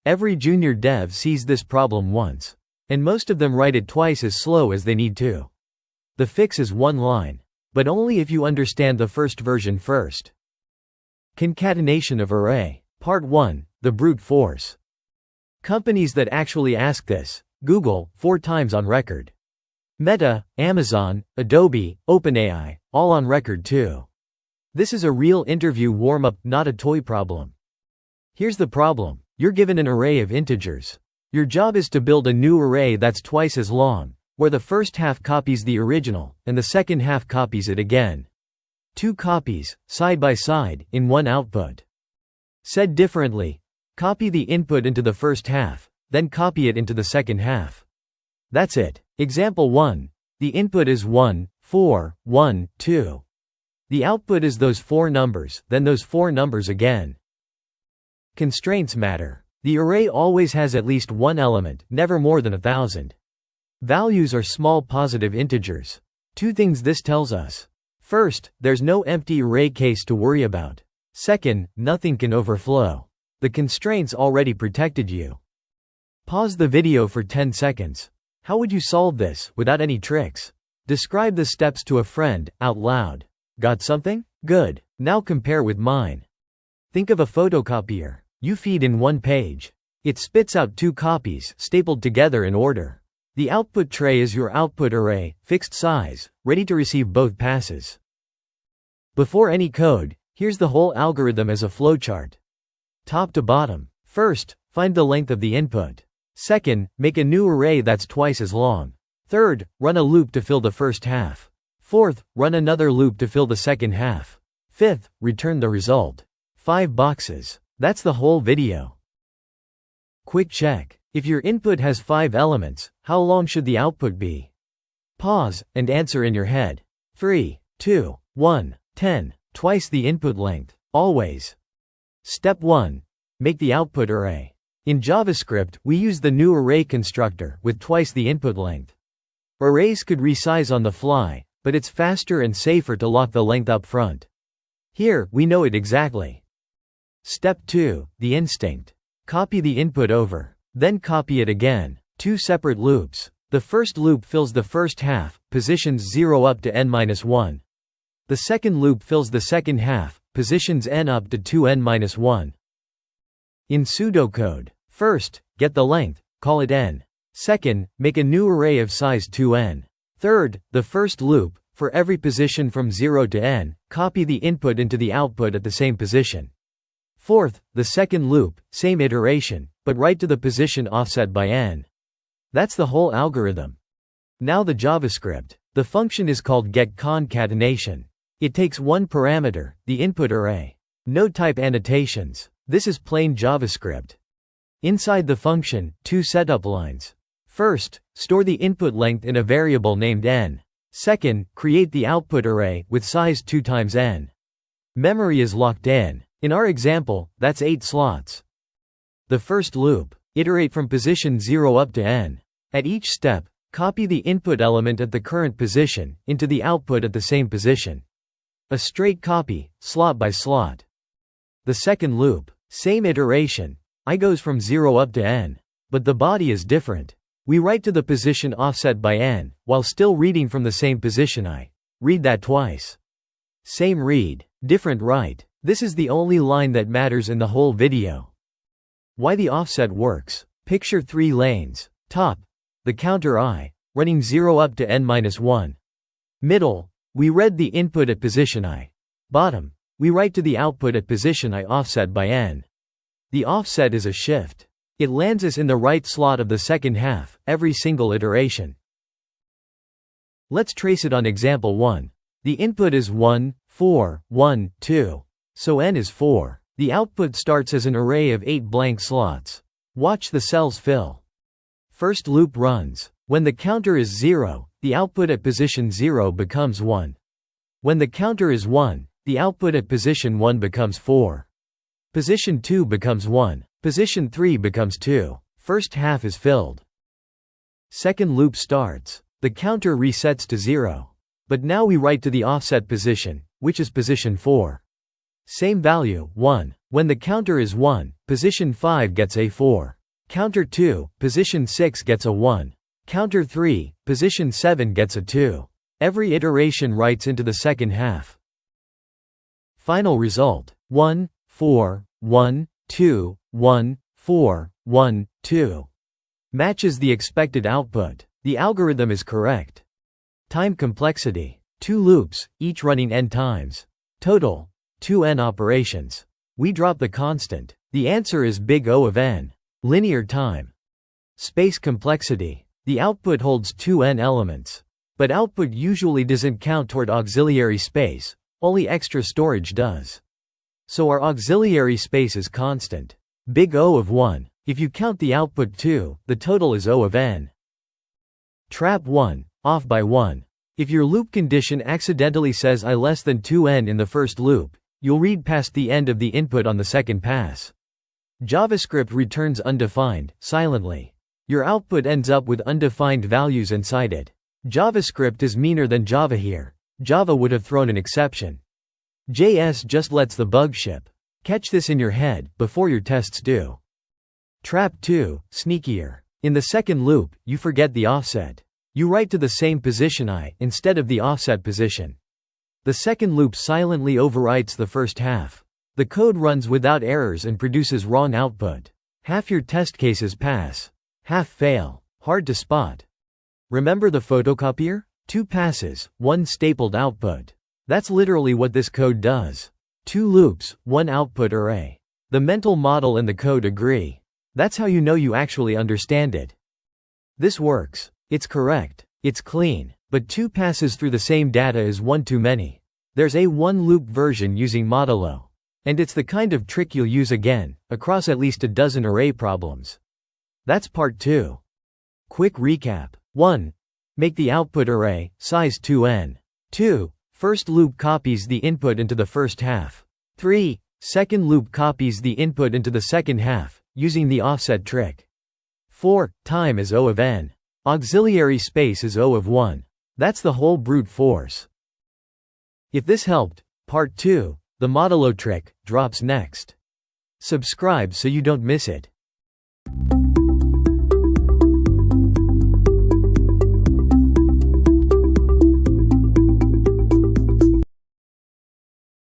Every junior dev sees this problem once. And most of them write it twice as slow as they need to. The fix is one line. But only if you understand the first version first. Concatenation of array. Part 1. The brute force. Companies that actually ask this: Google, 4 times on record. Meta, Amazon, Adobe, OpenAI, all on record too. This is a real interview warm-up, not a toy problem. Here's the problem. You're given an array of integers. Your job is to build a new array that's twice as long, where the first half copies the original, and the second half copies it again. 2 copies, side by side, in one output. Said differently, copy the input into the first half, then copy it into the second half. That's it. Example 1. The input is 1, 4, 1, 2. The output is those 4 numbers, then those 4 numbers again. Constraints matter. The array always has at least one element, never more than 1,000. Values are small positive integers. 2 things this tells us. First, there's no empty array case to worry about. Second, nothing can overflow. The constraints already protected you. Pause the video for 10 seconds. How would you solve this, without any tricks? Describe the steps to a friend, out loud. Got something? Good. Now compare with mine. Think of a photocopier. You feed in 1 page. It spits out 2 copies, stapled together in order. The output tray is your output array, fixed size, ready to receive both passes. Before any code, here's the whole algorithm as a flowchart. Top to bottom. First, find the length of the input. Second, make a new array that's twice as long. Third, run a loop to fill the first half. Fourth, run another loop to fill the second half. Fifth, return the result. 5 boxes. That's the whole video. Quick check. If your input has 5 elements, how long should the output be? Pause, and answer in your head. 3, 2, 1, 10. Twice the input length. Always. Step 1. Make the output array. In JavaScript, we use the new array constructor, with twice the input length. Arrays could resize on the fly, but it's faster and safer to lock the length up front. Here, we know it exactly. Step 2. The instinct. Copy the input over. Then copy it again. 2 separate loops. The first loop fills the first half, positions 0 up to n-1. The second loop fills the second half, positions n up to 2n-1. In pseudocode, first, get the length, call it n. Second, make a new array of size 2n. Third, the first loop, for every position from 0 to n, copy the input into the output at the same position. Fourth, the second loop, same iteration, but write to the position offset by n. That's the whole algorithm. Now the JavaScript. The function is called getConcatenation. It takes 1 parameter, the input array. No type annotations. This is plain JavaScript. Inside the function, 2 setup lines. First, store the input length in a variable named n. Second, create the output array with size 2 times n. Memory is locked in. In our example, that's 8 slots. The first loop. Iterate from position 0 up to n. At each step, copy the input element at the current position into the output at the same position. A straight copy, slot by slot. The second loop. Same iteration. I goes from 0 up to n. But the body is different. We write to the position offset by n, while still reading from the same position I. Read that twice. Same read, different write. This is the only line that matters in the whole video. Why the offset works. Picture 3 lanes. Top. The counter I, running 0 up to n-1. Middle. We read the input at position I. Bottom. We write to the output at position I offset by n. The offset is a shift. It lands us in the right slot of the second half, every single iteration. Let's trace it on example 1. The input is 1, 4, 1, 2. So n is 4. The output starts as an array of 8 blank slots. Watch the cells fill. First loop runs. When the counter is 0, the output at position 0 becomes 1. When the counter is 1, the output at position 1 becomes 4. Position 2 becomes 1. Position 3 becomes 2. First half is filled. Second loop starts. The counter resets to 0. But now we write to the offset position, which is position 4. Same value, 1. When the counter is 1, position 5 gets a 4. Counter 2, position 6 gets a 1. Counter 3, position 7 gets a 2. Every iteration writes into the second half. Final result: 1, 4, 1, 2, 1, 4, 1, 2. Matches the expected output. The algorithm is correct. Time complexity: 2 loops, each running n times. Total: 2n operations. We drop the constant. The answer is big O of n. Linear time. Space complexity: the output holds 2n elements. But output usually doesn't count toward auxiliary space, only extra storage does. So our auxiliary space is constant. Big O of 1. If you count the output 2, the total is O of n. Trap 1, off by 1. If your loop condition accidentally says I less than 2n in the first loop, you'll read past the end of the input on the second pass. JavaScript returns undefined, silently. Your output ends up with undefined values inside it. JavaScript is meaner than Java here. Java would have thrown an exception. JS just lets the bug ship. Catch this in your head, before your tests do. Trap 2, sneakier. In the second loop, you forget the offset. You write to the same position I, instead of the offset position. The second loop silently overwrites the first half. The code runs without errors and produces wrong output. Half your test cases pass. Half fail. Hard to spot. Remember the photocopier? 2 passes, 1 stapled output. That's literally what this code does. 2 loops, 1 output array. The mental model and the code agree. That's how you know you actually understand it. This works. It's correct. It's clean. But 2 passes through the same data is 1 too many. There's a 1-loop version using modulo. And it's the kind of trick you'll use again, across at least a dozen array problems. That's part 2. Quick recap. 1. Make the output array, size 2n. 2. First loop copies the input into the first half. 3. Second loop copies the input into the second half, using the offset trick. 4. Time is O of n. Auxiliary space is O of 1. That's the whole brute force. If this helped, part 2, the modulo trick, drops next. Subscribe so you don't miss it.